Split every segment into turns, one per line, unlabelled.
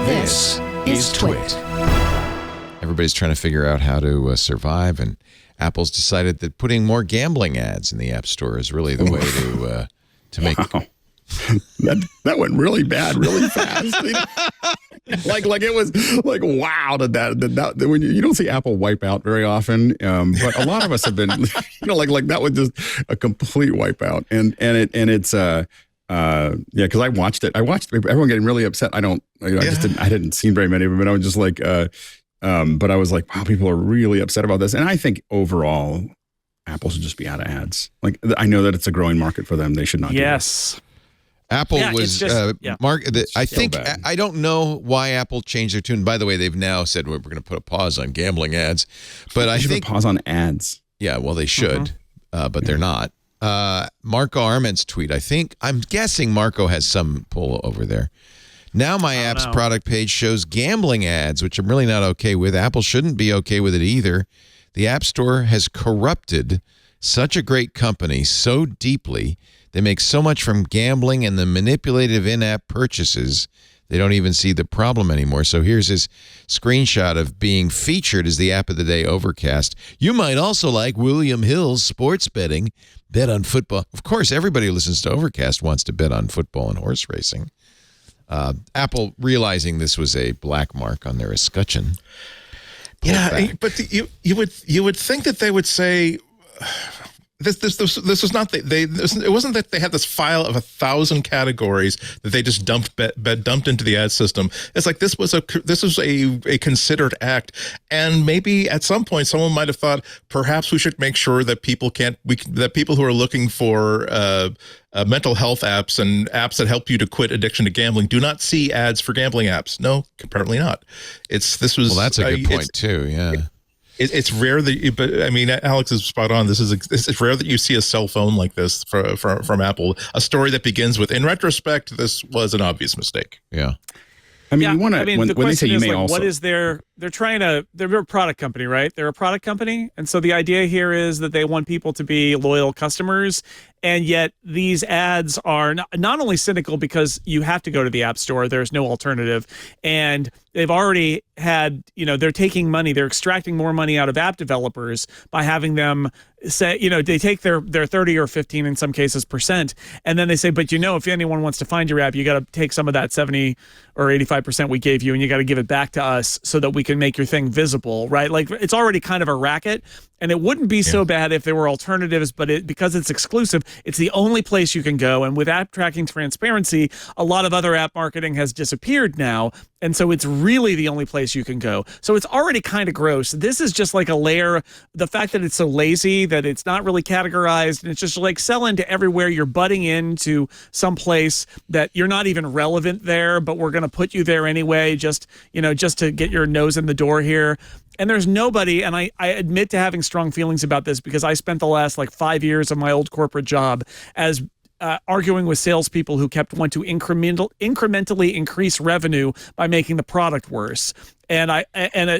This is TWiT.
Everybody's trying to figure out how to survive, and Apple's decided that putting more gambling ads in the App Store is really the way to make.
Wow. That went really bad, really fast. like it was like, wow, did that when you don't see Apple wipe out very often, but a lot of us have been, like that was just a complete wipeout, and it's because I watched everyone getting really upset. I didn't see very many of them, and I was just like, but I was like, wow, people are really upset about this, and I think overall, Apple should just be out of ads. Like, I know that it's a growing market for them; they should not.
Yes.
Do that.
Apple was I think I don't know why Apple changed their tune. By the way, they've now said we're going to put a pause on gambling ads, but I think
pause on ads.
Yeah, well, they should, but they're not. Marco Arment's tweet. I'm guessing Marco has some pull over there. Now my app's product page shows gambling ads, which I'm really not okay with. Apple shouldn't be okay with it either. The App Store has corrupted such a great company so deeply. They make so much from gambling and the manipulative in-app purchases, they don't even see the problem anymore. So here's his screenshot of being featured as the app of the day, Overcast. You might also like William Hill's sports betting. Bet on football. Of course, everybody who listens to Overcast wants to bet on football and horse racing. Apple realizing this was a black mark on their escutcheon.
But you would think that they would say... This was not it wasn't that they had this file of 1,000 categories that they just dumped into the ad system. It's like this was a considered act, and maybe at some point someone might have thought perhaps we should make sure that people who are looking for mental health apps and apps that help you to quit addiction to gambling do not see ads for gambling apps. No, apparently not. That's a good point too. Yeah. It's rare that, but I mean, Alex is spot on. It's rare that you see a cell phone like this from Apple. A story that begins with, in retrospect, this was an obvious mistake.
Yeah.
I mean, when they say you may also.
What is they're a product company, right? They're a product company. And so the idea here is that they want people to be loyal customers. And yet these ads are not only cynical because you have to go to the App Store, there's no alternative. And they've already had, they're taking money, they're extracting more money out of app developers by having them say, they take their 30 or 15 in some cases %. And then they say, but if anyone wants to find your app, you got to take some of that 70 or 85% we gave you and you got to give it back to us so that we can make your thing visible, right? Like, it's already kind of a racket. And it wouldn't be so bad if there were alternatives, but because it's exclusive, it's the only place you can go. And with app tracking transparency, a lot of other app marketing has disappeared now. And so it's really the only place you can go. So it's already kind of gross. This is just like a layer. The fact that it's so lazy, that it's not really categorized, and it's just like sell into everywhere. You're butting into some place that you're not even relevant there, but we're going to put you there anyway, just to get your nose in the door here. And there's nobody, and I admit to having strong feelings about this because I spent the last 5 years of my old corporate job as arguing with salespeople who kept wanting to incrementally increase revenue by making the product worse. And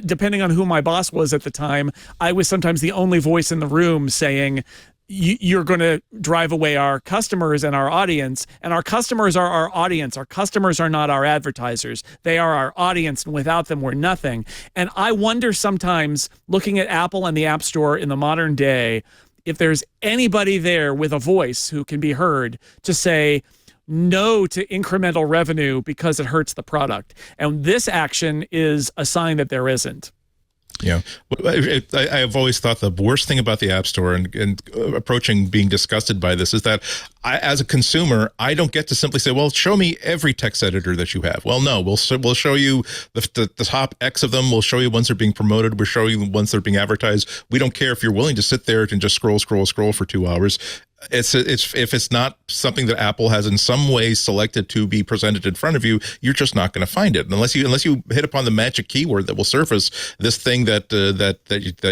depending on who my boss was at the time, I was sometimes the only voice in the room saying, you're going to drive away our customers and our audience, and our customers are our audience. Our customers are not our advertisers. They are our audience, and without them, we're nothing. And I wonder sometimes, looking at Apple and the App Store in the modern day, if there's anybody there with a voice who can be heard to say no to incremental revenue because it hurts the product. And this action is a sign that there isn't.
Yeah, I have always thought the worst thing about the App Store and approaching being disgusted by this is that as a consumer, I don't get to simply say, well, show me every text editor that you have. Well, no, we'll show you the top X of them. We'll show you ones that are being promoted. We'll show you ones that are being advertised. We don't care if you're willing to sit there and just scroll for 2 hours. If it's not something that Apple has in some way selected to be presented in front of you, you're just not going to find it unless you hit upon the magic keyword that will surface this thing that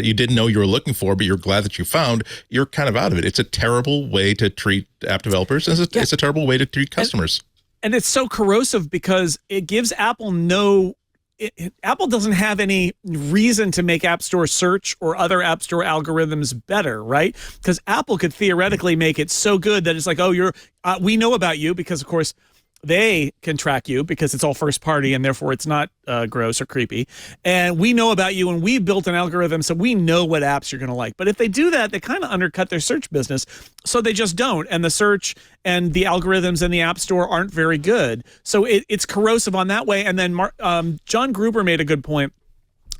you didn't know you were looking for, but you're glad that you found. You're kind of out of it. It's a terrible way to treat app developers. It's a terrible way to treat customers.
And it's so corrosive because it gives Apple Apple doesn't have any reason to make App Store search or other App Store algorithms better, right? Because Apple could theoretically make it so good that it's like, oh, we know about you because, of course, They can track you because it's all first party and therefore it's not gross or creepy. And we know about you, and we built an algorithm so we know what apps you're going to like. But if they do that, they kind of undercut their search business. So they just don't. And the search and the algorithms in the App Store aren't very good. So it's corrosive on that way. And then John Gruber made a good point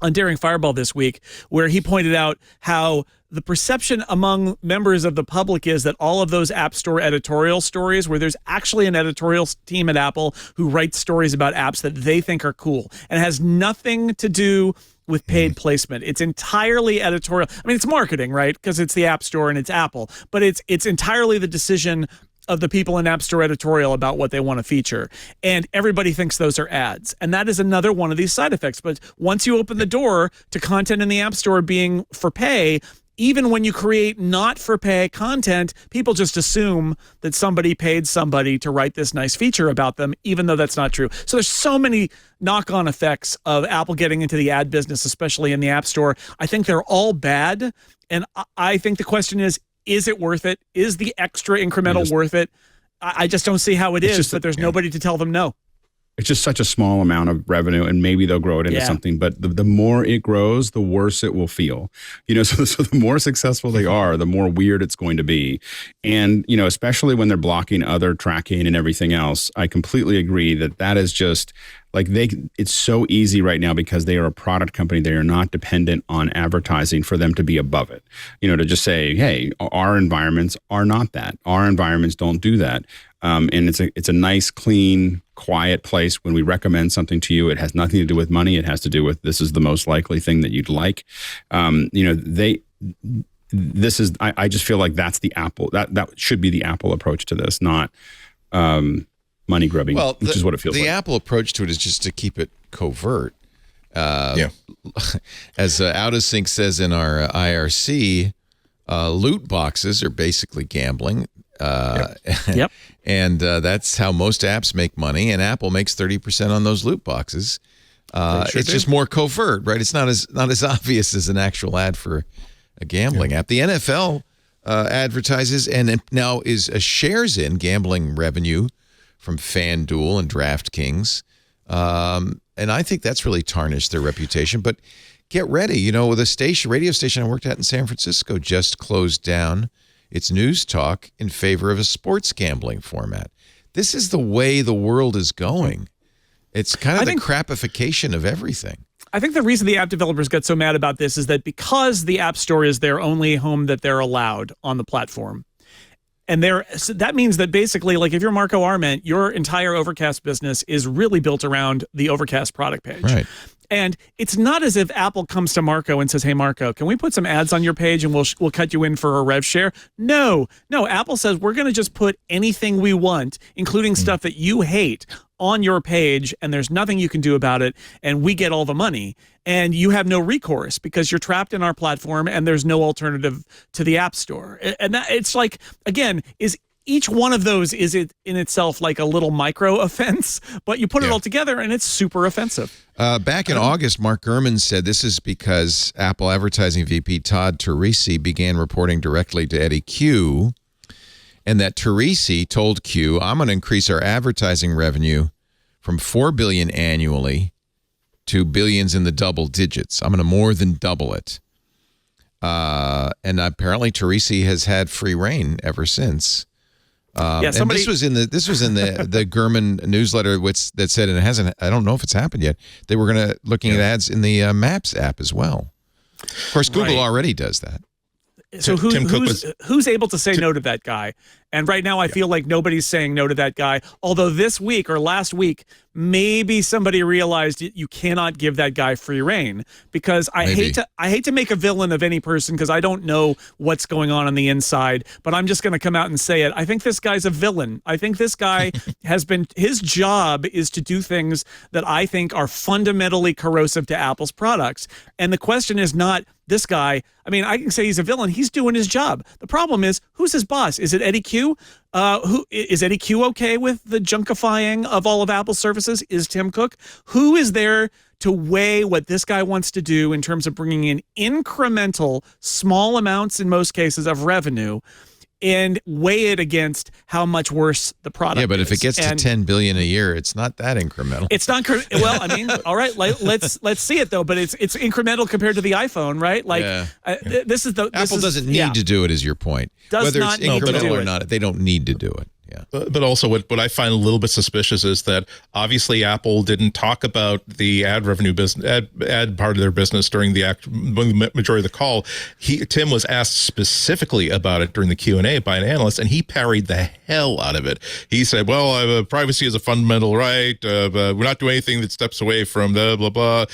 on Daring Fireball this week, where he pointed out how the perception among members of the public is that all of those App Store editorial stories, where there's actually an editorial team at Apple who writes stories about apps that they think are cool, and it has nothing to do with paid placement. It's entirely editorial. I mean, it's marketing, right? Because it's the App Store and it's Apple, but it's entirely the decision of the people in App Store editorial about what they want to feature. And everybody thinks those are ads. And that is another one of these side effects. But once you open the door to content in the App Store being for pay, even when you create not for pay content, people just assume that somebody paid somebody to write this nice feature about them, even though that's not true. So there's so many knock-on effects of Apple getting into the ad business, especially in the App Store. I think they're all bad. And I think the question is it worth it? Is the extra incremental worth it? I just don't see how it is, but there's nobody to tell them no.
It's just such a small amount of revenue, and maybe they'll grow it into something. But the more it grows, the worse it will feel. So the more successful they are, the more weird it's going to be. And, especially when they're blocking other tracking and everything else, I completely agree that is just like it's so easy right now because they are a product company. They are not dependent on advertising for them to be above it. To just say, hey, our environments are not that. Our environments don't do that. And it's a nice, clean, quiet place. When we recommend something to you, it has nothing to do with money. It has to do with this is the most likely thing that you'd like. I just feel like that's the Apple. That should be the Apple approach to this, not money grubbing, which is what it feels like.
The Apple approach to it is just to keep it covert. As Out-of-Sync says in our IRC, loot boxes are basically gambling.
Yep.
And that's how most apps make money, and Apple makes 30% on those loot boxes. It's just more covert, right? It's not as obvious as an actual ad for a gambling app. The NFL advertises and now shares in gambling revenue from FanDuel and DraftKings, and I think that's really tarnished their reputation. But get ready, the radio station I worked at in San Francisco just closed down its news talk in favor of a sports gambling format. This is the way the world is going. It's kind of the crapification of everything.
I think the reason the app developers get so mad about this is that because the App Store is their only home that they're allowed on the platform. And so that means that basically, like if you're Marco Arment, your entire Overcast business is really built around the Overcast product page.
Right.
And it's not as if Apple comes to Marco and says, hey, Marco, can we put some ads on your page and we'll cut you in for a rev share? No. Apple says we're going to just put anything we want, including stuff that you hate, on your page, and there's nothing you can do about it, and we get all the money. And you have no recourse because you're trapped in our platform and there's no alternative to the App Store. And that, it's like, again, each one of those is in itself like a little micro offense, but you put it all together and it's super offensive.
Back in August, Mark Gurman said this is because Apple advertising VP Todd Teresi began reporting directly to Eddie Q, and that Teresi told Q, I'm going to increase our advertising revenue from $4 billion annually to billions in the double digits. I'm going to more than double it. And apparently Teresi has had free reign ever since. And this was in the Gurman newsletter that said, and it hasn't. I don't know if it's happened yet. They were looking at ads in the Maps app as well. Of course, Google already does that.
So who's able to say no to that guy? And right now I feel like nobody's saying no to that guy. Although this week or last week, maybe somebody realized you cannot give that guy free reign, because I hate to make a villain of any person because I don't know what's going on the inside, but I'm just going to come out and say it. I think this guy's a villain. I think this guy his job is to do things that I think are fundamentally corrosive to Apple's products. And the question is not this guy. I mean, I can say he's a villain. He's doing his job. The problem is, who's his boss? Is it Eddie Q? Who is Eddie Q okay with the junkifying of all of Apple's services? Is Tim Cook? Who is there to weigh what this guy wants to do in terms of bringing in incremental, small amounts in most cases of revenue and weigh it against how much worse the product is.
Yeah, but if it gets to 10 billion a year, it's not that incremental.
It's not well. I mean, all right. Let's see it though. But it's incremental compared to the iPhone, right? Like this is the
Apple doesn't need to do it. Is your point? Whether it's incremental or not, they don't need to do it. Yeah.
But also what I find a little bit suspicious is that obviously Apple didn't talk about the ad revenue business, ad part of their business during the majority of the call. Tim was asked specifically about it during the Q&A by an analyst, and he parried the hell out of it. He said, well, privacy is a fundamental right. We're not doing anything that steps away from blah, blah, blah.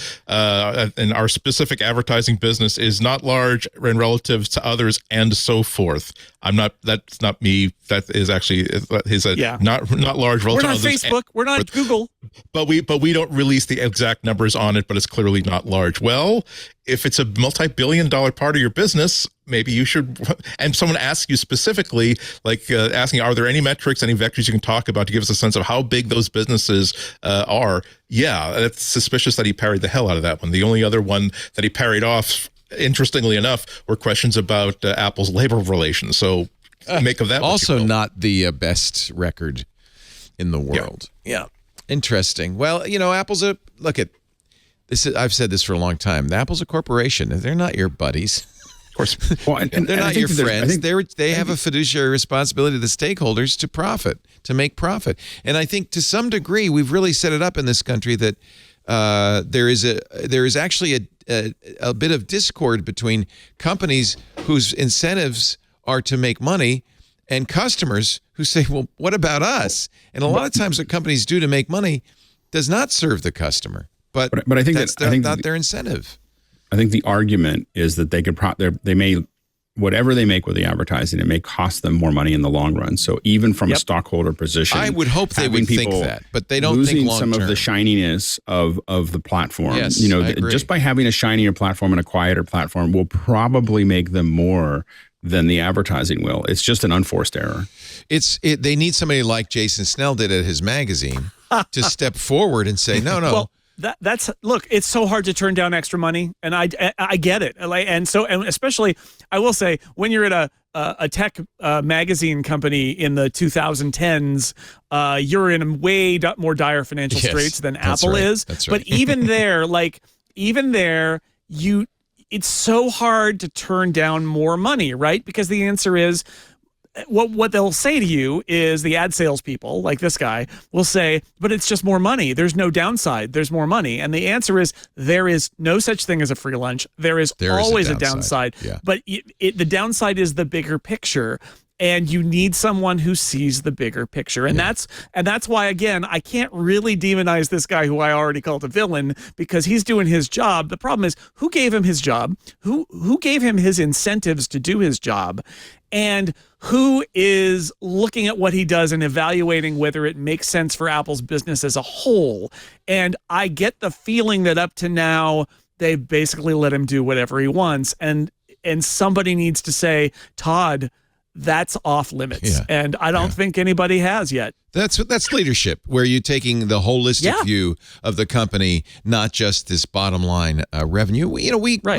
And our specific advertising business is not large in relative to others and so forth. That's not me. That is actually not large.
We're not Facebook. We're not Google.
But we don't release the exact numbers on it. But it's clearly not large. Well, if it's a multi-billion-dollar part of your business, maybe you should. And someone asks you specifically, like asking, are there any metrics, any vectors you can talk about to give us a sense of how big those businesses are? Yeah, it's suspicious that he parried the hell out of that one. The only other one that he parried off, interestingly enough, were questions about Apple's labor relations. So make of that.
Also not the best record in the world. Yeah. Interesting. Well, Apple's look at this. I've said this for a long time. Apple's a corporation. They're not your buddies.
Of course.
Well, they're not your friends. They have a fiduciary responsibility to the stakeholders to make profit. And I think to some degree, we've really set it up in this country that there is actually a bit of discord between companies whose incentives are to make money and customers who say, well, what about us? And a lot of times what companies do to make money does not serve the customer. But I think that's not their incentive.
I think the argument is that they may whatever they make with the advertising, it may cost them more money in the long run. So even from a stockholder position,
I would hope they would think that, but they don't think long term.
Losing some of the shininess of the platform.
Yes,
just by having a shinier platform and a quieter platform will probably make them more than the advertising will. It's just an unforced error.
They need somebody like Jason Snell did at his magazine to step forward and say, no.
Well, look, it's so hard to turn down extra money, and I get it. And especially, I will say, when you're at a tech magazine company in the 2010s, you're in a way more dire financial straits than Apple is.
That's right.
But even there, it's so hard to turn down more money, right? Because the answer is, what they'll say to you is, the ad salespeople, like this guy, will say, but it's just more money. There's no downside. There's more money. And the answer is, there is no such thing as a free lunch. There is always a downside.
Yeah.
But the downside is the bigger picture. And you need someone who sees the bigger picture. And that's why, again, I can't really demonize this guy who I already called a villain, because he's doing his job. The problem is, who gave him his job? Who gave him his incentives to do his job? And who is looking at what he does and evaluating whether it makes sense for Apple's business as a whole? And I get the feeling that up to now, they've basically let him do whatever he wants. And somebody needs to say, Todd, that's off limits.
Yeah.
And I don't think anybody has yet.
That's leadership, where you're taking the holistic view of the company, not just this bottom line revenue. We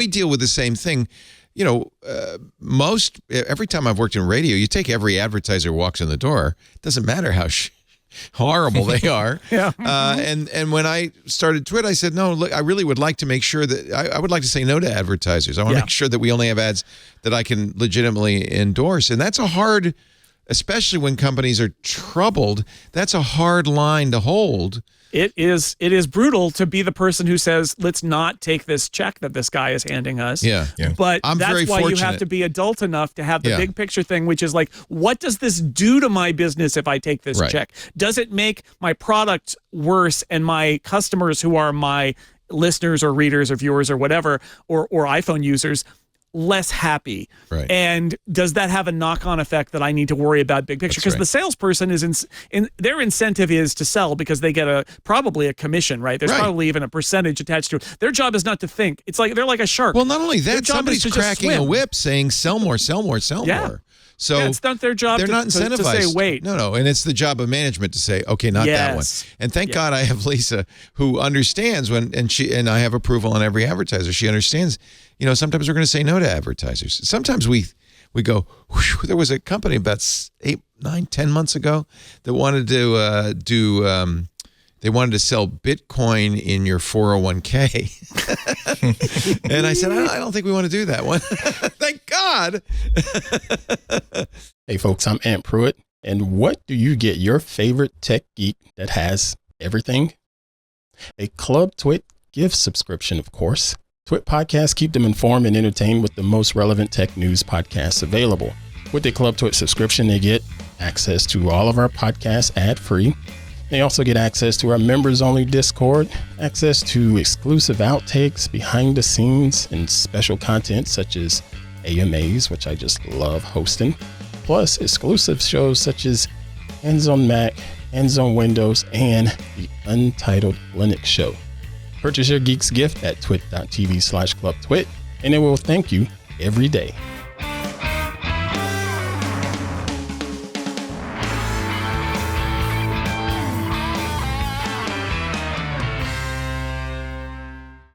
deal with the same thing. Every time I've worked in radio, you take every advertiser who walks in the door. It doesn't matter how horrible they are. And when I started TWiT, I said, no, look, I really would like to make sure that I would like to say no to advertisers. I want to make sure that we only have ads that I can legitimately endorse. And that's a hard, especially when companies are troubled, that's a hard line to hold.
It is brutal to be the person who says, let's not take this check that this guy is handing us.
Yeah.
But that's why you have to be adult enough to have the big picture thing, which is like, what does this do to my business if I take this check? Does it make my product worse and my customers, who are my listeners or readers or viewers or whatever, or iPhone users, less happy?
Right.
And does that have a knock-on effect that I need to worry about big picture? Because the salesperson is their incentive is to sell, because they get probably a commission, right? There's probably even a percentage attached to it. Their job is not to think. It's like they're like a shark.
Well, not only that, somebody's cracking a whip saying sell more, sell more, sell more. So
it's not their job.
They're not incentivized
to say wait.
No, and it's the job of management to say, okay, not that one. And thank God I have Lisa, who understands and I have approval on every advertiser. She understands. Sometimes we're going to say no to advertisers. Sometimes we we go, whew, there was a company about 8, 9, 10 months ago that wanted to they wanted to sell Bitcoin in your 401k. And I said, I don't think we want to do that one. Thank God.
Hey, folks, I'm Ant Pruitt. And what do you get your favorite tech geek that has everything? A Club TWiT gift subscription, of course. TWiT podcasts keep them informed and entertained with the most relevant tech news podcasts available. With the Club TWiT subscription, they get access to all of our podcasts ad-free. They also get access to our members-only Discord, access to exclusive outtakes, behind the scenes, and special content such as AMAs, which I just love hosting, plus exclusive shows such as Hands on Mac, Hands on Windows, and the Untitled Linux Show. Purchase your geek's gift at twit.tv/clubtwit, and it will thank you every day.